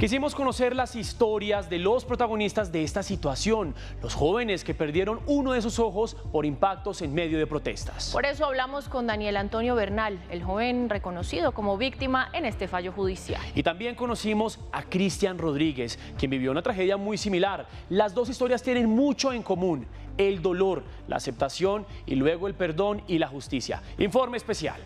Quisimos conocer las historias de los protagonistas de esta situación, los jóvenes que perdieron uno de sus ojos por impactos en medio de protestas. Por eso hablamos con Daniel Antonio Bernal, el joven reconocido como víctima en este fallo judicial. Y también conocimos a Cristian Rodríguez, quien vivió una tragedia muy similar. Las dos historias tienen mucho en común: el dolor, la aceptación y luego el perdón y la justicia. Informe especial.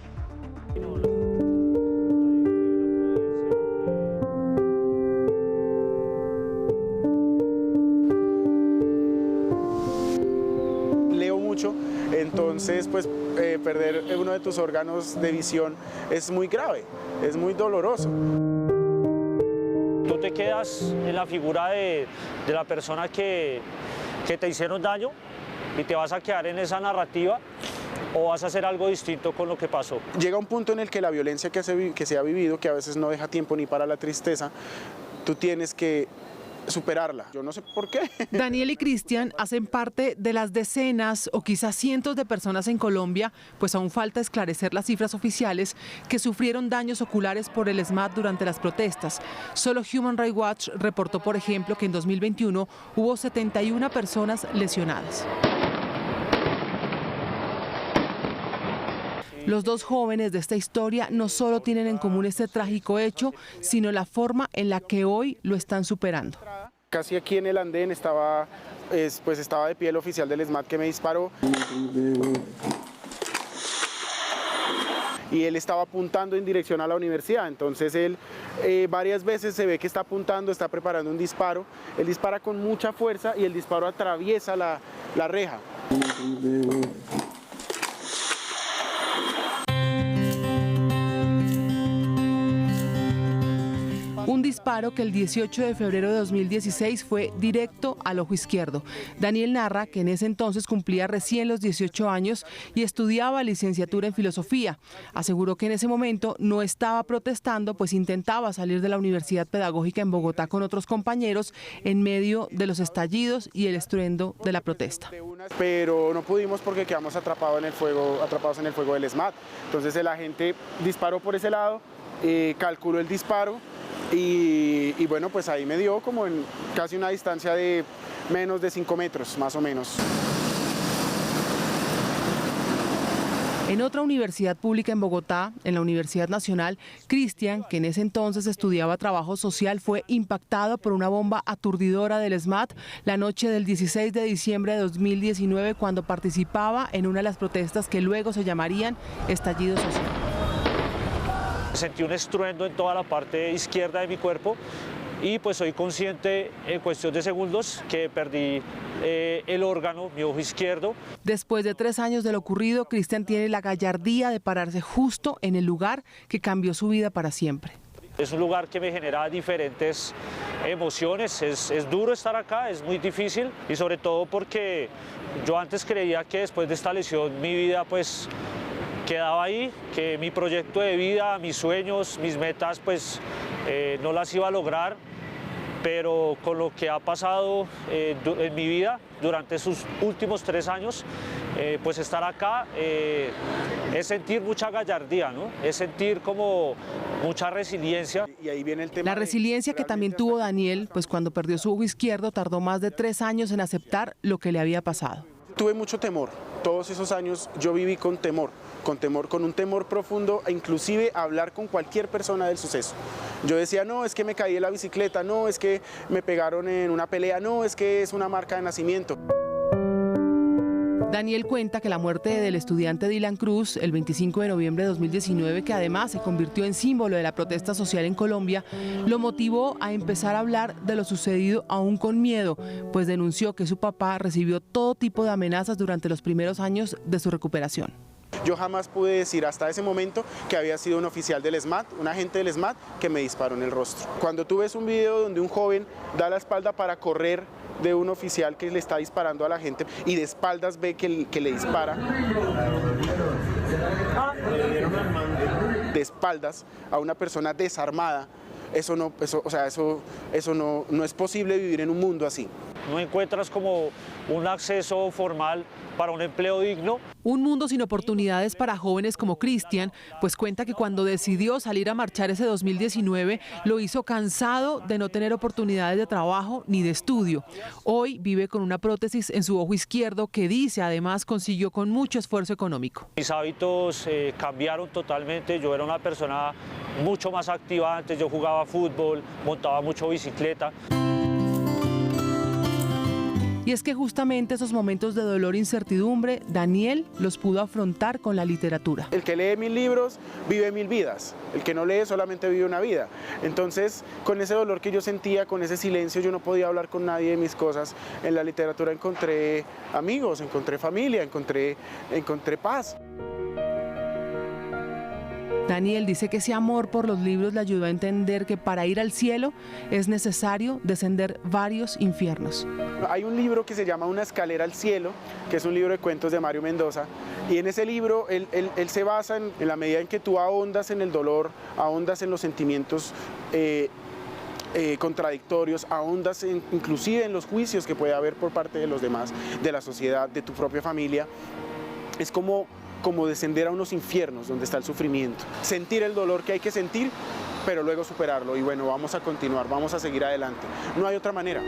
Entonces, pues perder uno de tus órganos de visión es muy grave, es muy doloroso. Tú te quedas en la figura de la persona que te hicieron daño y te vas a quedar en esa narrativa, o vas a hacer algo distinto con lo que pasó. Llega un punto en el que la violencia que se ha vivido, que a veces no deja tiempo ni para la tristeza, tú tienes que superarla. Yo no sé por qué. Daniel y Cristian hacen parte de las decenas o quizás cientos de personas en Colombia, pues aún falta esclarecer las cifras oficiales, que sufrieron daños oculares por el ESMAD durante las protestas. Solo Human Rights Watch reportó, por ejemplo, que en 2021 hubo 71 personas lesionadas. Los dos jóvenes de esta historia no solo tienen en común este trágico hecho, sino la forma en la que hoy lo están superando. Casi aquí en el andén estaba de pie el oficial del ESMAD que me disparó. Y él estaba apuntando en dirección a la universidad, entonces él varias veces se ve que está apuntando, está preparando un disparo. Él dispara con mucha fuerza y el disparo atraviesa la reja. Un disparo que el 18 de febrero de 2016 fue directo al ojo izquierdo. Daniel narra que en ese entonces cumplía recién los 18 años y estudiaba licenciatura en filosofía. Aseguró que en ese momento no estaba protestando, pues intentaba salir de la Universidad Pedagógica en Bogotá con otros compañeros en medio de los estallidos y el estruendo de la protesta. Pero no pudimos porque quedamos atrapados en el fuego del ESMAD. Entonces el agente disparó por ese lado, calculó el disparo. Y bueno, pues ahí me dio como en casi una distancia de menos de 5 metros, más o menos. En otra universidad pública en Bogotá, en la Universidad Nacional, Cristian, que en ese entonces estudiaba trabajo social, fue impactado por una bomba aturdidora del ESMAD la noche del 16 de diciembre de 2019, cuando participaba en una de las protestas que luego se llamarían estallido social. Sentí un estruendo en toda la parte izquierda de mi cuerpo y pues soy consciente en cuestión de segundos que perdí el órgano, mi ojo izquierdo. Después de 3 años de lo ocurrido, Cristian tiene la gallardía de pararse justo en el lugar que cambió su vida para siempre. Es un lugar que me genera diferentes emociones, es duro estar acá, es muy difícil y sobre todo porque yo antes creía que después de esta lesión mi vida pues quedaba ahí, que mi proyecto de vida, mis sueños, mis metas, pues no las iba a lograr, pero con lo que ha pasado en mi vida durante esos últimos 3 años, pues estar acá es sentir mucha gallardía, ¿no? Es sentir como mucha resiliencia. Y ahí viene el tema. La resiliencia que también tuvo Daniel, pues cuando perdió su ojo izquierdo tardó más de 3 años en aceptar lo que le había pasado. Tuve mucho temor, todos esos años yo viví con un temor profundo, e inclusive hablar con cualquier persona del suceso. Yo decía, no, es que me caí de la bicicleta, no, es que me pegaron en una pelea, no, es que es una marca de nacimiento. Daniel cuenta que la muerte del estudiante Dylan Cruz el 25 de noviembre de 2019, que además se convirtió en símbolo de la protesta social en Colombia, lo motivó a empezar a hablar de lo sucedido aún con miedo, pues denunció que su papá recibió todo tipo de amenazas durante los primeros años de su recuperación. Yo jamás pude decir hasta ese momento que había sido un oficial del ESMAD, un agente del ESMAD que me disparó en el rostro. Cuando tú ves un video donde un joven da la espalda para correr de un oficial que le está disparando a la gente y de espaldas ve que le dispara, de espaldas a una persona desarmada, eso no es posible vivir en un mundo así. no encuentras como un acceso formal para un empleo digno. Un mundo sin oportunidades para jóvenes como Cristian, pues cuenta que cuando decidió salir a marchar ese 2019, lo hizo cansado de no tener oportunidades de trabajo ni de estudio. Hoy vive con una prótesis en su ojo izquierdo que dice además consiguió con mucho esfuerzo económico. Mis hábitos cambiaron totalmente, yo era una persona mucho más activa antes, yo jugaba fútbol, montaba mucho bicicleta. Y es que justamente esos momentos de dolor e incertidumbre, Daniel los pudo afrontar con la literatura. El que lee 1000 libros vive 1000 vidas, el que no lee solamente vive una vida. Entonces, con ese dolor que yo sentía, con ese silencio, yo no podía hablar con nadie de mis cosas. En la literatura encontré amigos, encontré familia, encontré paz. Daniel dice que ese amor por los libros le ayudó a entender que para ir al cielo es necesario descender varios infiernos. Hay un libro que se llama Una escalera al cielo, que es un libro de cuentos de Mario Mendoza, y en ese libro él se basa en la medida en que tú ahondas en el dolor, ahondas en los sentimientos contradictorios, ahondas inclusive en los juicios que puede haber por parte de los demás, de la sociedad, de tu propia familia. Es como descender a unos infiernos donde está el sufrimiento, sentir el dolor que hay que sentir, pero luego superarlo y bueno, vamos a continuar, vamos a seguir adelante, no hay otra manera.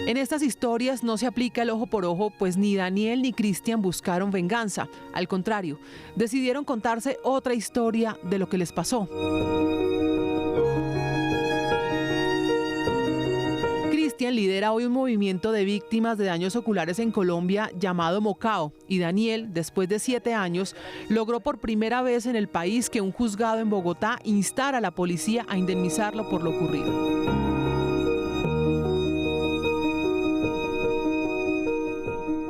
En estas historias no se aplica el ojo por ojo, pues ni Daniel ni Cristian buscaron venganza, al contrario, decidieron contarse otra historia de lo que les pasó. Cristian lidera hoy un movimiento de víctimas de daños oculares en Colombia llamado Mocao y Daniel, después de 7 años, logró por primera vez en el país que un juzgado en Bogotá instara a la policía a indemnizarlo por lo ocurrido.